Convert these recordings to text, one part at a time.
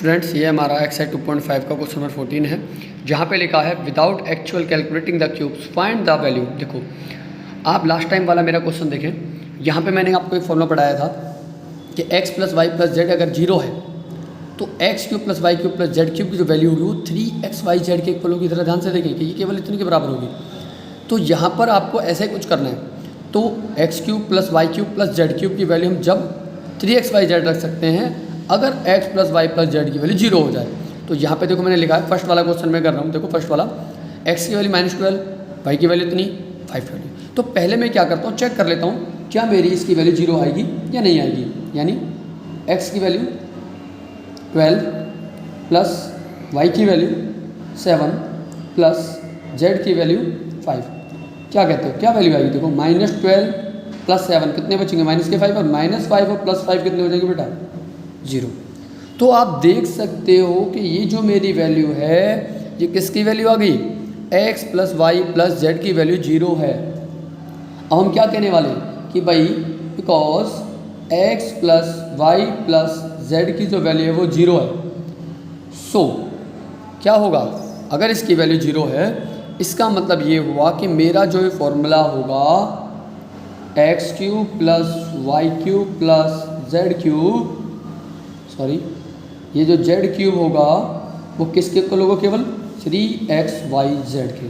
Students, ये हमारा exercise 2.5 का क्वेश्चन नंबर 14 है, जहाँ पे लिखा है without actual calculating the cubes find the value. देखो, आप लास्ट टाइम वाला मेरा क्वेश्चन देखें, यहाँ पे मैंने आपको एक फॉर्मूला पढ़ाया था कि x plus y plus z अगर जीरो है तो x cube plus y cube plus z cube की जो वैल्यू होगी वो 3xy z के इक्वल होगी। जरा ध्यान से देखें कि ये केवल इतने के बराबर होगी। तो यहाँ पर आपको ऐसे कुछ करना है, तो x cube plus y cube plus z cube की वैल्यू हम जब 3xy z रख सकते हैं अगर x plus y plus z की वैल्यू जीरो हो जाए। तो यहाँ पे देखो मैंने लिखा है, फर्स्ट वाला क्वेश्चन मैं कर रहा हूँ। देखो फर्स्ट वाला x की वैल्यू -12, वाई की वैल्यू इतनी 5 वैल्यू। तो पहले मैं क्या करता हूँ, चेक कर लेता हूँ क्या मेरी इसकी वैल्यू जीरो आएगी या नहीं आएगी। यानी x की वैल्यू 12 प्लस वाई की वैल्यू 7 प्लस जेड की वैल्यू 5, क्या कहते हो क्या वैल्यू आएगी। देखो -12 प्लस 7 कितने बचेंगे, -5 और -5 और +5 कितने हो जाएंगे बेटा, 0। तो आप देख सकते हो कि ये जो मेरी वैल्यू है ये किसकी वैल्यू आ गई, x plus y plus z की वैल्यू 0 है। अब हम क्या कहने वाले कि भाई because x plus y plus z की जो वैल्यू है वो 0 है, सो क्या होगा, अगर इसकी वैल्यू 0 है इसका मतलब ये हुआ कि मेरा जो फॉर्मूला होगा x cube plus y cube plus z cube, sorry ये जो जेड क्यूब होगा वो किसके इक्वल होगा, केवल 3xyz के।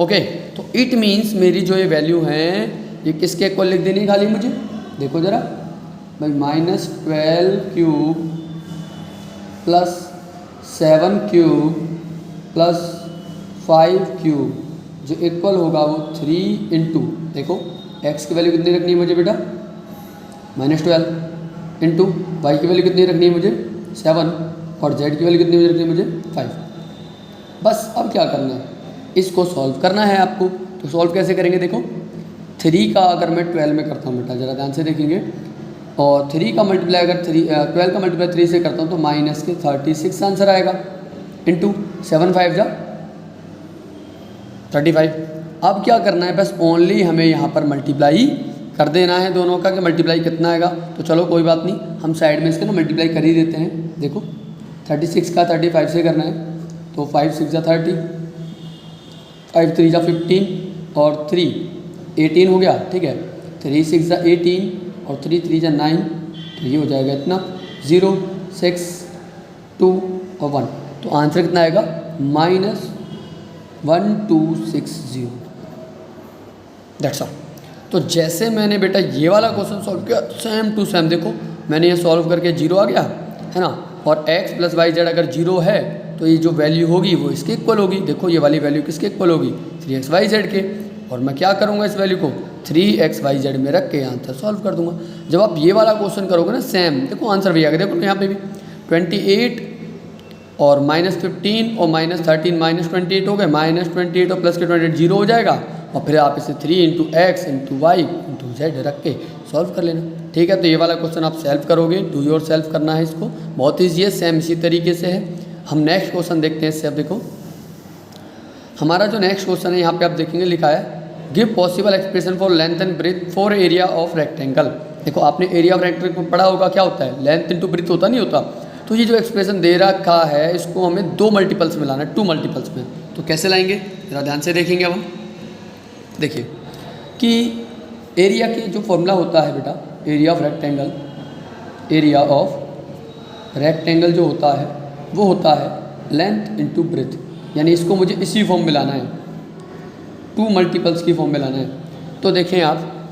ओके, तो इट मीन्स मेरी जो ये वैल्यू है ये किसके इक्वल लिख देनी खाली मुझे। देखो ज़रा भाई, -12 cube plus 7 cube plus 5 cube जो इक्वल होगा वो 3 इंटू, देखो x की वैल्यू कितनी रखनी है मुझे बेटा, -12 इंटू वाई की वैल्यू कितनी रखनी है मुझे 7 और z की वैल्यू कितनी रखनी है मुझे 5। बस अब क्या करना है, इसको सॉल्व करना है आपको। तो सॉल्व कैसे करेंगे, देखो 3 का अगर मैं 12 में करता हूँ बेटा, ज़रा ध्यान से देखेंगे, और 3 का मल्टीप्लाई अगर 12 का मल्टीप्लाई 3 से करता हूँ तो माइनस के 36 आंसर आएगा, इंटू 7 5 जा 35। अब क्या करना है, बस ओनली हमें यहाँ पर मल्टीप्लाई कर देना है दोनों का, कि मल्टीप्लाई कितना आएगा। तो चलो कोई बात नहीं, हम साइड में इसके ना मल्टीप्लाई कर ही देते हैं। देखो 36 का 35 से करना है, तो 5 6 जा 30, 5 3 जा 15 और 3 18 हो गया, ठीक है। 3 6 जा 18 और 3 3 जा 9, तो ये हो जाएगा इतना 0 6 2 और 1। तो आंसर कितना आएगा, -1260। That's all. तो जैसे मैंने बेटा ये वाला क्वेश्चन सॉल्व किया सेम टू सेम, देखो मैंने ये सॉल्व करके 0 आ गया है ना, और x प्लस वाई जेड अगर 0 है तो ये जो वैल्यू होगी वो इसके इक्वल होगी। देखो ये वाली वैल्यू किसके इक्वल होगी, 3xyz के। और मैं क्या करूँगा, इस वैल्यू को 3xyz में रख के आंसर सॉल्व कर दूंगा। जब आप ये वाला क्वेश्चन करोगे ना सेम, देखो आंसर भी आ गया। देखो यहाँ पे भी 28 और -15 और -13 -28 हो गए, -28 और प्लस के 28 0 हो जाएगा, और फिर आप इसे 3 into x into y into z रख के सॉल्व कर लेना, ठीक है। तो ये वाला क्वेश्चन आप सेल्फ करोगे, डू योर सेल्फ करना है इसको, बहुत ईजी है, सेम इसी तरीके से है। हम नेक्स्ट क्वेश्चन देखते हैं इससे। अब देखो हमारा जो नेक्स्ट क्वेश्चन है यहाँ पे आप देखेंगे लिखा है give possible expression for length and breadth for area of rectangle. देखो आपने एरिया ऑफ रेक्टेंगल पढ़ा होगा, क्या होता है, लेंथ इंटू ब्रेथ होता नहीं होता। तो ये जो एक्सप्रेशन दे रखा है इसको हमें 2 मल्टीपल्स में लाना है, 2 मल्टीपल्स में। तो कैसे लाएंगे, ज़रा ध्यान से देखेंगे। अब हम देखिए कि एरिया की जो फॉर्मूला होता है बेटा, area of rectangle, area of rectangle जो होता है वो होता है लेंथ इंटू ब्रेथ। यानी इसको मुझे इसी फॉर्म में लाना है, 2 मल्टीपल्स की फॉर्म में लाना है। तो देखें आप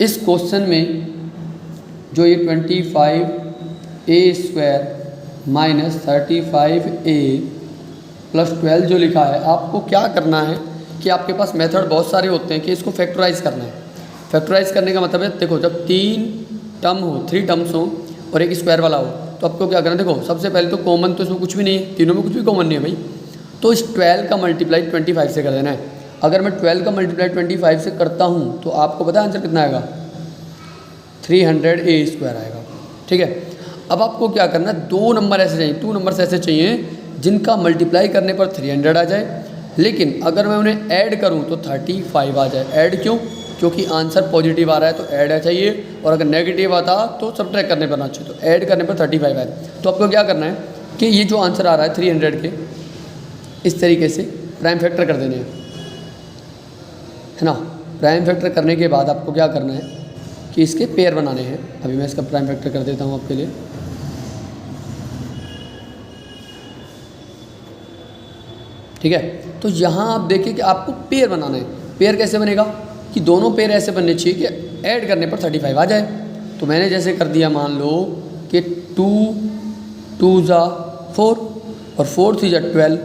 इस क्वेश्चन में जो ये 25a² माइनस 35a प्लस 12 जो लिखा है, आपको क्या करना है कि आपके पास मेथड बहुत सारे होते हैं कि इसको फैक्टराइज करना है। फैक्टराइज करने का मतलब है, देखो जब 3 टर्म्स हो और एक स्क्वायर वाला हो तो आपको क्या करना है, देखो सबसे पहले तो कॉमन तो इसमें कुछ भी नहीं है, तीनों में कुछ भी कॉमन नहीं है भाई। तो इस 12 का मल्टीप्लाई 25 से कर देना है। अगर मैं 12 का मल्टीप्लाई 25 से करता हूँ तो आपको पता है आंसर कितना आएगा, 300a² आएगा, ठीक है। अब आपको क्या करना है, 2 नंबर ऐसे चाहिए, 2 नंबर्स ऐसे चाहिए जिनका मल्टीप्लाई करने पर 300 आ जाए, लेकिन अगर मैं उन्हें ऐड करूं तो 35 आ जाए। ऐड क्यों, क्योंकि आंसर पॉजिटिव आ रहा है तो ऐड चाहिए, और अगर नेगेटिव आता तो सब्ट्रैक्ट करने पर ना चाहिए, तो ऐड करने पर 35 आए। तो आपको क्या करना है कि ये जो आंसर आ रहा है 300 के, इस तरीके से प्राइम फैक्टर कर देने हैं, है ना। प्राइम फैक्टर करने के बाद आपको क्या करना है कि इसके पेयर बनाने हैं। अभी मैं इसका प्राइम फैक्टर कर देता हूँ आपके लिए। ठीक है, तो यहाँ आप देखिए कि आपको पेयर बनाना है। पेयर कैसे बनेगा कि दोनों पेयर ऐसे बनने चाहिए कि ऐड करने पर 35 आ जाए। तो मैंने जैसे कर दिया, मान लो कि 2 2 ज़ा 4 और 4 3 ज़ा 12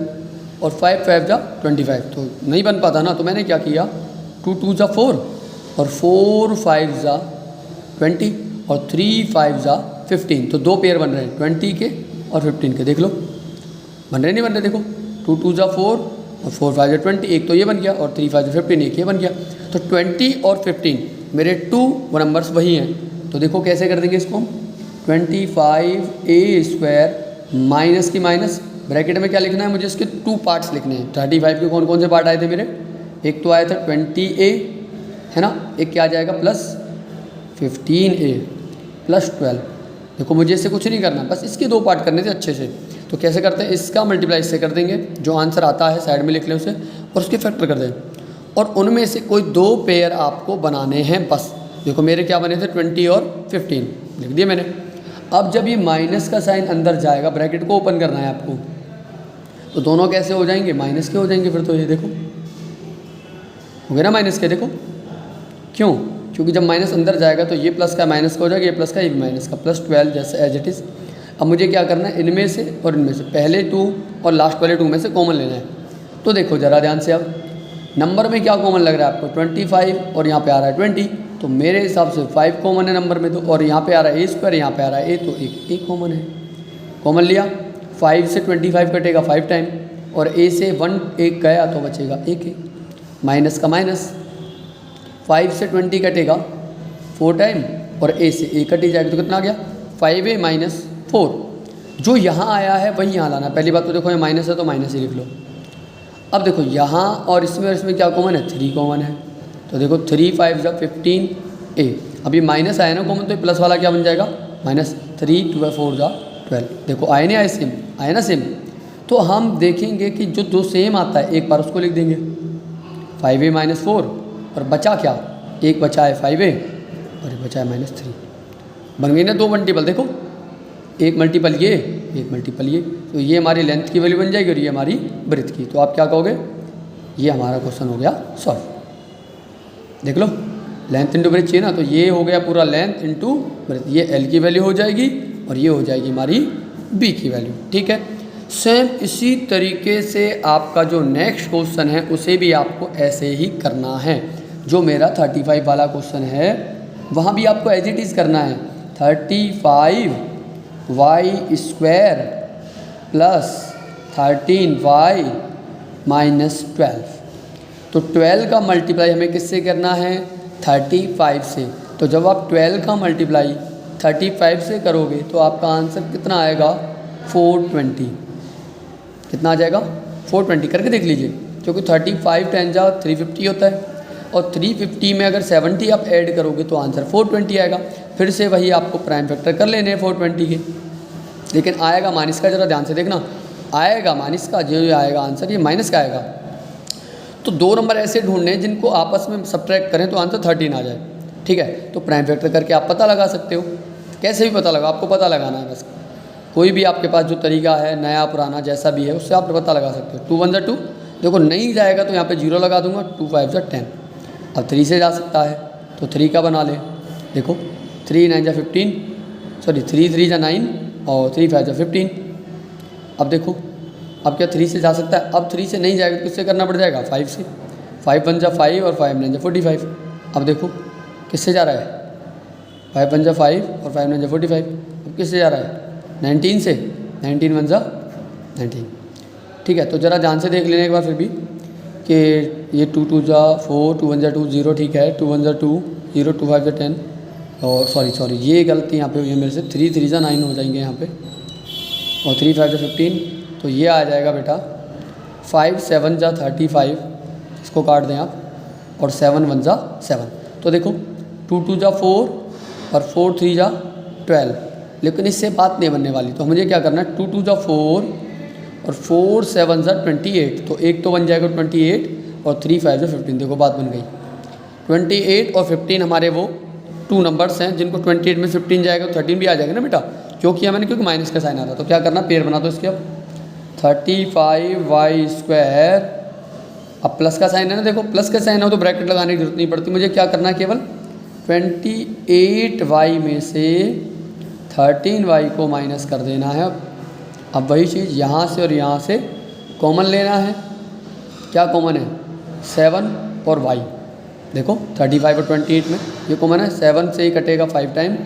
और 5 5 ज़ा 25, तो नहीं बन पाता ना। तो मैंने क्या किया, 2 2 ज़ा 4 और 4 5 ज़ा 20 और 3 5 ज़ा 15। तो दो पेयर बन रहे हैं 20 के और 15 के। देख लो बन रहे नहीं बन रहे, देखो 2 2 ज़ा 4 और 4 5 ज़ा 20, एक तो ये बन गया, और 3 5 ज़ा 15 एक ये बन गया। तो 20 और 15 मेरे 2 नंबर्स वही हैं। तो देखो कैसे कर देंगे इसको हम, 25a² माइनस की माइनस, ब्रैकेट में क्या लिखना है मुझे, इसके 2 पार्ट्स लिखने हैं। 35 के कौन कौन से पार्ट आए थे मेरे, एक तो आया था 20a, है ना, एक क्या आ जाएगा प्लस 15a प्लस 12। देखो मुझे इससे कुछ नहीं करना, बस इसके 2 पार्ट करने थे अच्छे से। तो कैसे करते हैं, इसका मल्टीप्लाई इससे कर देंगे, जो आंसर आता है साइड में लिख लें उसे, और उसके फैक्टर कर दें, और उनमें से कोई 2 पेयर आपको बनाने हैं बस। देखो मेरे क्या बने थे 20 और 15 लिख दिए मैंने। अब जब ये माइनस का साइन अंदर जाएगा, ब्रैकेट को ओपन करना है आपको, तो दोनों कैसे हो जाएंगे, माइनस के हो जाएंगे फिर। तो ये देखो हो गया ना माइनस के, देखो क्यों, क्योंकि जब माइनस अंदर जाएगा तो ये प्लस का माइनस का हो जाएगा, ये प्लस का ये भी माइनस का, प्लस 12 जैसे एज इट इज़। अब मुझे क्या करना है, इनमें से और इनमें से पहले 2 और लास्ट वाले 2 में से कॉमन लेना है। तो देखो ज़रा ध्यान से, अब नंबर में क्या कॉमन लग रहा है आपको, 25 और यहाँ पे आ रहा है 20, तो मेरे हिसाब से 5 कॉमन है नंबर में। तो और यहाँ पे आ रहा है a², यहाँ पे आ रहा है a, तो एक कॉमन है, कॉमन लिया। 5 से 25 कटेगा 5 टाइम, और a से 1 एक गया तो बचेगा 1 माइनस का माइनस। 5 से 20 कटेगा 4 टाइम, और a से a कट ही जाएगा, तो कितना आ गया 5a माइनस 4। जो यहाँ आया है वही यहाँ लाना। पहली बात तो देखो ये माइनस है तो माइनस ही लिख लो। अब देखो यहाँ और इसमें क्या कॉमन है, 3 कॉमन है। तो देखो 3 5 ज़ा 15a। अभी माइनस आया ना कॉमन, तो प्लस वाला क्या बन जाएगा, माइनस 3 2 4 ज़ा 12। देखो आए नहीं आए, सेम आए ना सेम। तो हम देखेंगे कि जो 2 सेम आता है एक बार उसको लिख देंगे, 5a माइनस 4, और बचा क्या, एक बचा है 5a और एक बचा है -3। बन गई ना 2 मल्टीपल। देखो एक मल्टीपल ये, एक मल्टीपल ये, तो ये हमारी लेंथ की वैल्यू बन जाएगी और ये हमारी ब्रेथ की। तो आप क्या कहोगे, ये हमारा क्वेश्चन हो गया सॉल्व। देख लो लेंथ इंटू ब्रेथ चाहिए ना, तो ये हो गया पूरा लेंथ इंटू ब्रेथ। ये एल की वैल्यू हो जाएगी और ये हो जाएगी हमारी बी की वैल्यू। ठीक है, सेम इसी तरीके से आपका जो नेक्स्ट क्वेश्चन है उसे भी आपको ऐसे ही करना है। जो मेरा 35 वाला क्वेश्चन है वहाँ भी आपको एज इट इज़ करना है। 35y² plus 13y minus 12। तो 12 का मल्टीप्लाई हमें किससे करना है, 35 से। तो जब आप 12 का मल्टीप्लाई 35 से करोगे तो आपका आंसर कितना आएगा, 420। कितना आ जाएगा, 420। करके देख लीजिए, क्योंकि 35 10 जा 350 होता है, और 350 में अगर 70 आप ऐड करोगे तो आंसर 420 आएगा। फिर से वही आपको प्राइम फैक्टर कर लेने हैं 420 के, लेकिन आएगा माइनस का, ज़रा ध्यान से देखना, आएगा माइनस का, जो आएगा आंसर ये माइनस का आएगा। तो 2 नंबर ऐसे ढूंढने हैं जिनको आपस में सब्ट्रैक्ट करें तो आंसर 13 आ जाए। ठीक है, तो प्राइम फैक्टर करके आप पता लगा सकते हो, कैसे भी पता लगा, आपको पता लगाना है बस। कोई भी आपके पास जो तरीका है, नया पुराना जैसा भी है, उससे आप पता लगा सकते हो। 2 1 ज़ा 2, देखो नहीं जाएगा तो यहाँ पे 0 लगा दूंगा, 2 5 ज़ा 10। अब 3 से जा सकता है तो 3 का बना ले। देखो 3 9 ज़ा 15, सॉरी 3 3 ज़ा 9 और 3 5 ज़ा 15। अब देखो अब क्या 3 से जा सकता है, अब 3 से नहीं जाएगा तो किससे करना पड़ जाएगा, 5 से। 5 1 ज़ा 5 और 5 9 ज़ा 45। अब देखो किससे जा रहा है, 5 1 ज़ा 5 और 5 9 ज़ा 45। अब किससे जा रहा है, 19 से। 19 1 ज़ा 19। ठीक है, तो ज़रा ध्यान से देख लेने एक बार फिर भी कि ये 2 2 ज़ा 4, 2 1 ज़ा 2 0, ठीक है, 2 1 ज़ा 2 0, 2 5 ज़ा 10, और सॉरी ये गलती यहाँ पे हुई है मेरे से, 3 3 ज़ा 9 हो जाएंगे यहाँ पे, और 3 5 ज़ा 15। तो ये आ जाएगा बेटा 5 7 ज़ा 35, इसको काट दें आप, और 7 1 ज़ा 7। तो देखो 2 2 ज़ा 4 और 4 3 ज़ा 12, लेकिन इससे बात नहीं बनने वाली। तो मुझे क्या करना है, 2 2 जा 4 और 4 7 जा 28, तो एक तो बन जाएगा 28 और 3 5 जा 15। देखो बात बन गई। 28 और 15 हमारे वो 2 नंबर्स हैं जिनको 28 में 15 जाएगा तो 13 भी आ जाएगा ना बेटा, क्यों किया मैंने, क्योंकि माइनस का साइन आ था। तो क्या करना, पेयर बना दो इसके। अब 35y², अब प्लस का साइन है ना, देखो प्लस का साइन हो तो ब्रैकेट लगाने की जरूरत नहीं पड़ती। मुझे क्या करना है, केवल 28y में से 13y को माइनस कर देना है। अब वही चीज़ यहाँ से और यहाँ से कॉमन लेना है। क्या कॉमन है, 7 और y। देखो 35 और 28 में ये कॉमन है, 7 से ही कटेगा 5 टाइम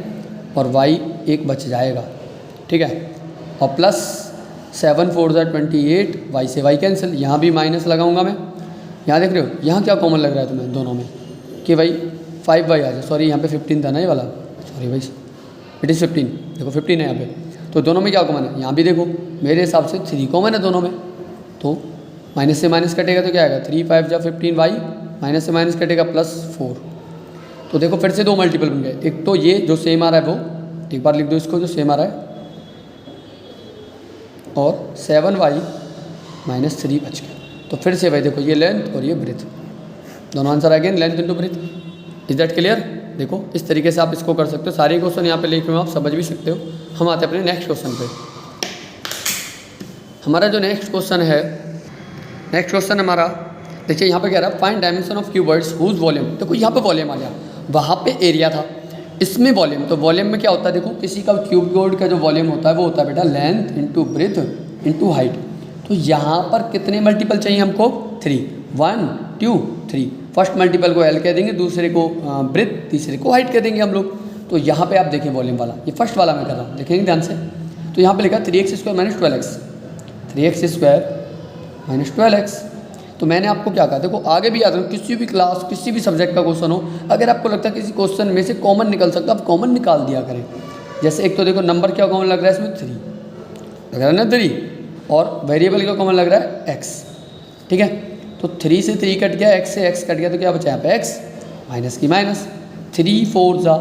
और y एक बच जाएगा, ठीक है। और प्लस 7 4 जा 28, y से y कैंसिल, यहाँ भी माइनस लगाऊंगा मैं। यहाँ देख रहे हो, यहाँ क्या कॉमन लग रहा है तुम्हें दोनों में, कि भाई 5y आ जाए। सॉरी यहाँ पे 15 था ना ये वाला, सॉरी भाई, इट इज़ 15। देखो 15 है यहाँ पे, तो दोनों में क्या कॉमन है, यहाँ भी देखो मेरे हिसाब से 3 कॉमन है दोनों में। तो माइनस से माइनस कटेगा तो क्या आएगा, 3 5 जा 15y, माइनस से माइनस कटेगा +4। तो देखो फिर से 2 मल्टीपल बन गए। एक तो ये जो सेम आ रहा है वो, एक बार लिख दो इसको, जो सेम आ रहा है, और 7y -3 बच गया। तो फिर से भाई देखो ये लेंथ और ये ब्रेथ, दोनों answer again length into breadth. Is that clear. देखो इस तरीके से आप इसको कर सकते हो। सारे क्वेश्चन यहाँ पे लिखे हुए आप समझ भी सकते हो। हम आते हैं अपने नेक्स्ट क्वेश्चन पे। हमारा जो नेक्स्ट क्वेश्चन है, नेक्स्ट क्वेश्चन हमारा देखिए यहाँ पे कह रहा है find dimension of cuboids whose volume. देखो यहाँ पे वॉल्यूम आ गया, वहाँ पे एरिया था, इसमें वॉल्यूम। तो वॉल्यूम में क्या होता है, देखो किसी का क्यूबॉइड का जो वॉल्यूम होता है वो होता है बेटा length into breadth into height. तो यहाँ पर कितने मल्टीपल चाहिए हमको, 3, 1 2 3। फर्स्ट मल्टीपल को एल कह देंगे, दूसरे को ब्रेथ, तीसरे को हाइट कह देंगे हम लोग। तो यहाँ पे आप देखिए वॉल्यूम वाला, ये फर्स्ट वाला मैं कर रहा हूँ, देखेंगे ध्यान से। तो यहाँ पे लिखा 3x² - 12x, 3x² - 12x। तो मैंने आपको क्या कहा, देखो आगे भी याद रखो, किसी भी क्लास किसी भी सब्जेक्ट का क्वेश्चन हो, अगर आपको लगता है किसी क्वेश्चन में से कॉमन निकल सकता है, आप कॉमन निकाल दिया करें। जैसे एक तो देखो नंबर क्या कॉमन लग रहा है इसमें, 3 लग रहा है ना, 3, और वेरिएबल क्या कॉमन लग रहा है, x, ठीक है। तो 3 से 3 कट गया, x से x कट गया, तो क्या बचा यहाँ पे x, माइनस की माइनस, 3 4 जा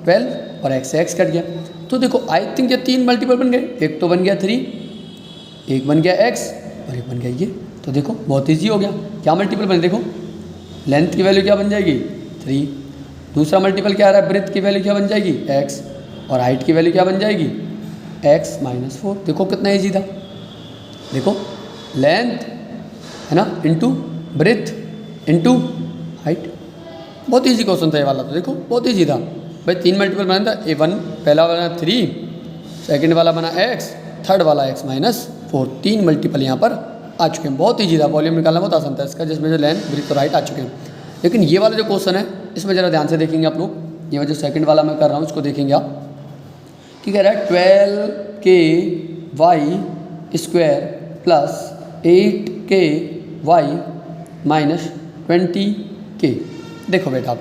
12 और x से x कट गया। तो देखो आई थिंक ये 3 मल्टीपल बन गए, एक तो बन गया 3, एक बन गया x और एक बन गया ये। तो देखो बहुत ईजी हो गया। क्या मल्टीपल बने, देखो लेंथ की वैल्यू क्या बन जाएगी, 3, दूसरा मल्टीपल क्या आ रहा है, ब्रेथ की वैल्यू क्या बन जाएगी, x, और हाइट की वैल्यू क्या बन जाएगी, x - 4। देखो कितना ईजी था। देखो लेंथ है ना इंटू ब्रेथ इंटू हाइट, बहुत ईजी क्वेश्चन था ये वाला। तो देखो बहुत ईजी था भाई, 3 मल्टीपल बना था, A1 पहला वाला 3, सेकंड वाला बना x, थर्ड वाला x - 4। 3 मल्टीपल यहाँ पर आ चुके हैं, बहुत ईजी था। वॉल्यूम निकालना बहुत आसान था इसका, जिसमें जो लेंथ ब्रेथ और हाइट आ चुके हैं। लेकिन ये वाला जो क्वेश्चन है इसमें ज़रा ध्यान से देखेंगे आप लोग, ये जो सेकंड वाला मैं कर रहा हूँ इसको देखेंगे आप, कि कह रहा है 12ky² + 8ky -20k। देखो बेटा आप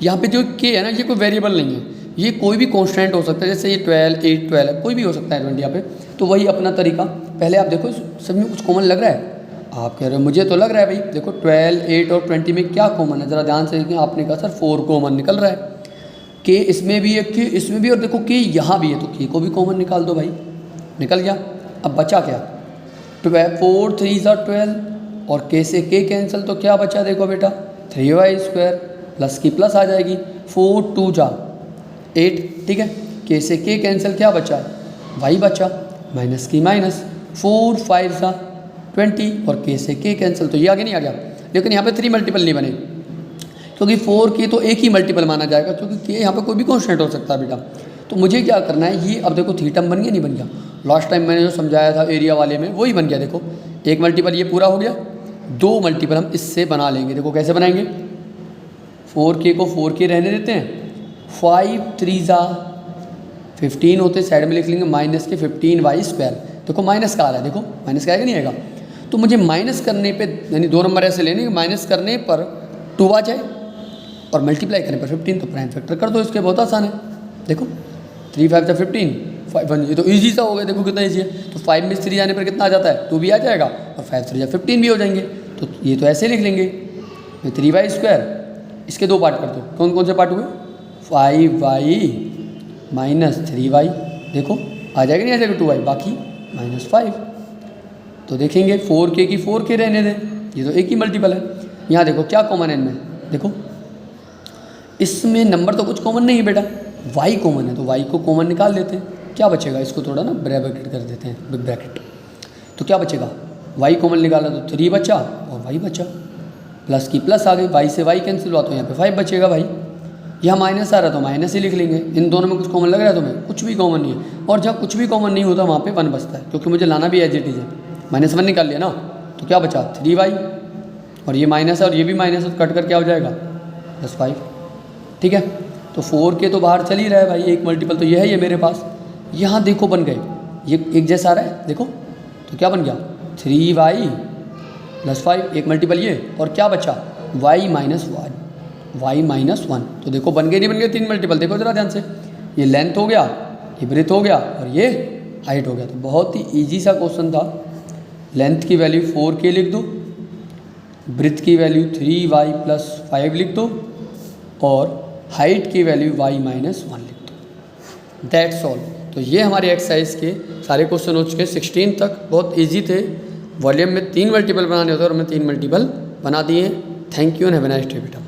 यहाँ पे जो k है ना, ये कोई वेरिएबल नहीं है, ये कोई भी कांस्टेंट हो सकता है। जैसे ये 12 8 12 कोई भी हो सकता है 20 यहाँ पे। तो वही अपना तरीका, पहले आप देखो सब में कुछ कॉमन लग रहा है, आप कह रहे हो मुझे तो लग रहा है भाई। देखो 12 8 और 20 में क्या कॉमन है, ज़रा ध्यान से देखें। आपने कहा सर 4 कॉमन निकल रहा है, k इसमें भी है, k इसमें भी, और देखो k यहाँ भी है, तो k को भी कॉमन निकाल दो भाई, निकल गया। अब बचा क्या, 4 3 जा 12 और k से k कैंसिल, तो क्या बचा देखो बेटा, 3y² प्लस की प्लस आ जाएगी, 4 2 जा 8, ठीक है। k से k कैंसिल, क्या बचा, y बचा, माइनस की माइनस, 4 5 जा 20 और k से k कैंसिल, तो ये आगे नहीं आ गया। लेकिन यहाँ पे 3 मल्टीपल नहीं बने, क्योंकि 4 k तो एक ही मल्टीपल माना जाएगा, क्योंकि k यहाँ पे कोई भी कॉन्स्टेंट हो सकता है बेटा। तो मुझे क्या करना है, ये अब देखो थीटा बन गया नहीं बन गया, लास्ट टाइम मैंने जो समझाया था एरिया वाले में वही बन गया। देखो एक मल्टीपल ये पूरा हो गया, 2 मल्टीपल हम इससे बना लेंगे। देखो कैसे बनाएंगे, 4k को 4k रहने देते हैं, 5 3 जा 15 होते, साइड में लिख लेंगे माइनस के 15y²। देखो माइनस का आ रहा है, देखो माइनस का आएगा नहीं आएगा। तो मुझे माइनस करने पे, यानी 2 नंबर ऐसे लेने, माइनस करने पर 2 आ जाए और मल्टीप्लाई करने पर 15, तो प्राइम फैक्टर कर दो इसके, बहुत आसान है। देखो 3 5 जा 15, 5 1, ये तो ईजी सा हो गया, देखो कितना ईजी है। तो 5 में 3 जाने पर कितना आ जाता है, 2 भी आ जाएगा, और 5 3 जा 15 भी हो जाएंगे। तो ये तो ऐसे लिख लेंगे, 3y², इसके 2 पार्ट कर दो। कौन कौन से पार्ट हुए, 5y - 3y देखो आ जाएगी नहीं, आ जाएगा 2y, बाकी -5। तो देखेंगे 4k की 4k रहने दें, ये तो एक ही मल्टीपल है। यहाँ देखो क्या कॉमन है इनमें, देखो इसमें नंबर तो कुछ कॉमन नहीं है बेटा, y कॉमन है, तो y को कॉमन निकाल लेते हैं। क्या बचेगा, इसको थोड़ा ना ब्रैकेट कर देते हैं, बिग ब्रैकेट। तो क्या बचेगा, y कॉमन निकाला तो 3 बचा और y बचा, प्लस की प्लस आ गई, y से y कैंसिल हुआ तो यहाँ पे 5 बचेगा भाई। यहाँ माइनस आ रहा तो माइनस ही लिख लेंगे। इन दोनों में कुछ कॉमन लग रहा है तुम्हें, कुछ भी कॉमन नहीं है। और जब कुछ भी कॉमन नहीं होता वहाँ पे 1 बचता है, क्योंकि मुझे लाना भी एज इट इज है। -1 निकाल लिया ना, तो क्या बचा 3y, और ये माइनस है और ये भी माइनस है, तो कट कर क्या हो जाएगा +5। ठीक है, तो 4k तो बाहर चल ही रहा है भाई, एक मल्टीपल तो ये है ये मेरे पास। यहाँ देखो बन गए, ये एक जैसा आ रहा है देखो, तो क्या बन गया 3y + 5, एक मल्टीपल ये, और क्या बचा y -1। तो देखो बन गए नहीं बन गए 3 मल्टीपल, देखो जरा ध्यान से, ये लेंथ हो गया, ये ब्रेथ हो गया और ये हाइट हो गया। तो बहुत ही ईजी सा क्वेश्चन था। लेंथ की वैल्यू 4k लिख दो, ब्रेथ की वैल्यू 3y + 5 लिख दो, और हाइट की वैल्यू y - 1 लिख दो। That's all. तो ये हमारे एक्सरसाइज के सारे क्वेश्चन हो चुके 16 तक, बहुत इजी थे। वॉल्यूम में 3 मल्टीपल बनाने होते हैं और हमने 3 मल्टीपल बना दिए। Thank you and have a nice day बेटा।